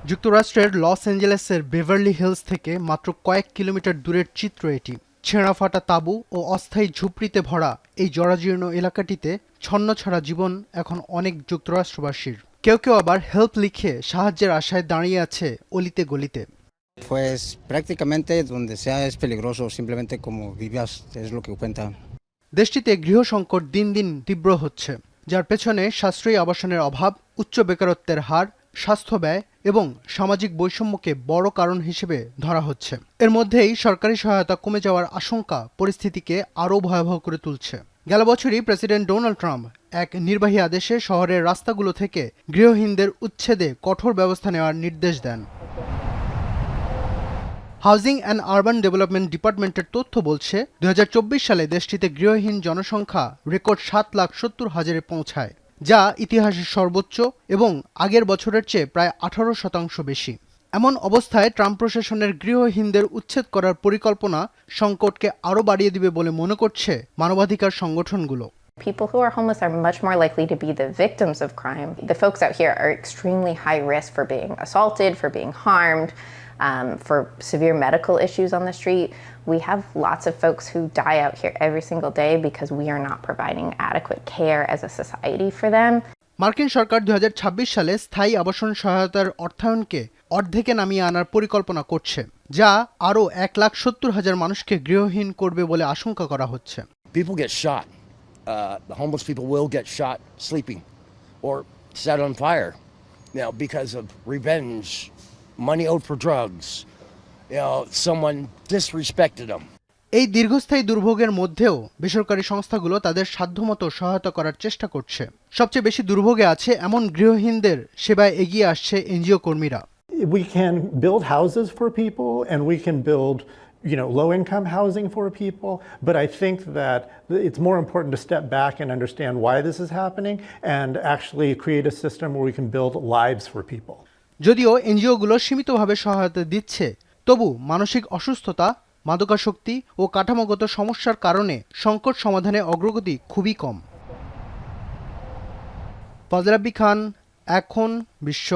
যুক্তরাষ্ট্রের loss অ্যাঞ্জেলেসের Beverly hills থেকে মাত্র কয়েক কিলোমিটার দূরের চিত্র এটি। ছেঁড়া ফাটা তাঁবু ও অস্থায়ী ঝুপড়িতে ভরা এই জরাজীর্ণ এলাকাটিতে ছন্নছাড়া জীবন এখন অনেক যুক্তরাষ্ট্রবাসীর। কেউ কেউ আবার হেল্প লিখে সাহায্যের আশায় দাঁড়িয়ে আছে অলিতে গলিতে। Pues prácticamente donde sea es peligroso, simplemente como vivías es lo que cuenta. দেশটিতে গৃহ সংকট দিন দিন তীব্র হচ্ছে, যার পেছনে সাশ্রয়ী আবাসনের অভাব, উচ্চ বেকারত্বের হার, স্বাস্থ্য ব্যয় এবং সামাজিক বৈষম্যকে বড় কারণ হিসেবে ধরা হচ্ছে। এর মধ্যেই সরকারি সহায়তা কমে যাওয়ার আশঙ্কা পরিস্থিতিকে আরও ভয়াবহ করে তুলছে। গেল বছরই প্রেসিডেন্ট ডোনাল্ড ট্রাম্প এক নির্বাহী আদেশে শহরের রাস্তাগুলো থেকে গৃহহীনদের উচ্ছেদে কঠোর ব্যবস্থা নেওয়ার নির্দেশ দেন। হাউজিং অ্যান্ড আরবান ডেভেলপমেন্ট ডিপার্টমেন্টের তথ্য বলছে ২০২৪ সালে দেশটিতে গৃহহীন জনসংখ্যা রেকর্ড ৭,৭০,০০০-এ পৌঁছায়, যা ইতিহাসের সর্বোচ্চ এবং আগের বছরের চেয়ে প্রায় ১৮% বেশি। এমন অবস্থায় ট্রাম্প প্রশাসনের গৃহহীনদের উচ্ছেদ করার পরিকল্পনা সংকটকে আরও বাড়িয়ে দিবে বলে মনে করছে মানবাধিকার সংগঠনগুলো। People who are homeless are much more likely to be the victims of crime. The folks out here are extremely high risk for being assaulted, for being harmed, for severe medical issues on the street. We have lots of folks who die out here every single day because we are not providing adequate care as a society for them. মার্কিন সরকার ২০২৬ সালে স্থায়ী আবাসন সহায়তার অর্থায়নকে অর্ধেকে নামিয়ে আনার পরিকল্পনা করছে, যা আরও ১,৭০,০০০ মানুষকে গৃহহীন করবে বলে আশঙ্কা করা হচ্ছে। People get shot. The homeless people will get shot sleeping or set on fire, because of revenge, money owed for drugs, someone disrespected them. এই দীর্ঘস্থায়ী দুর্ভোগের মধ্যেও বেসরকারি সংস্থাগুলো তাদের সাধ্যমতো সহায়তা করার চেষ্টা করছে। সবচেয়ে বেশি দুর্ভোগে আছে এমন গৃহহীনদের সেবায় এগিয়ে আসছে এনজিও কর্মীরা। We can build houses for people and we can build low-income housing for people, but I think that it's more important to step back and understand why this is happening and actually create a system where we can build lives for people. যদিও এনজিওগুলো সীমিতভাবে সহায়তা দিচ্ছে, তবু মানসিক অসুস্থতা, মাদকাসক্তি ও কাঠামোগত সমস্যার কারণে সংকট সমাধানে অগ্রগতি খুবই কম। ফজল রাব্বী খান, এখন বিশ্ব।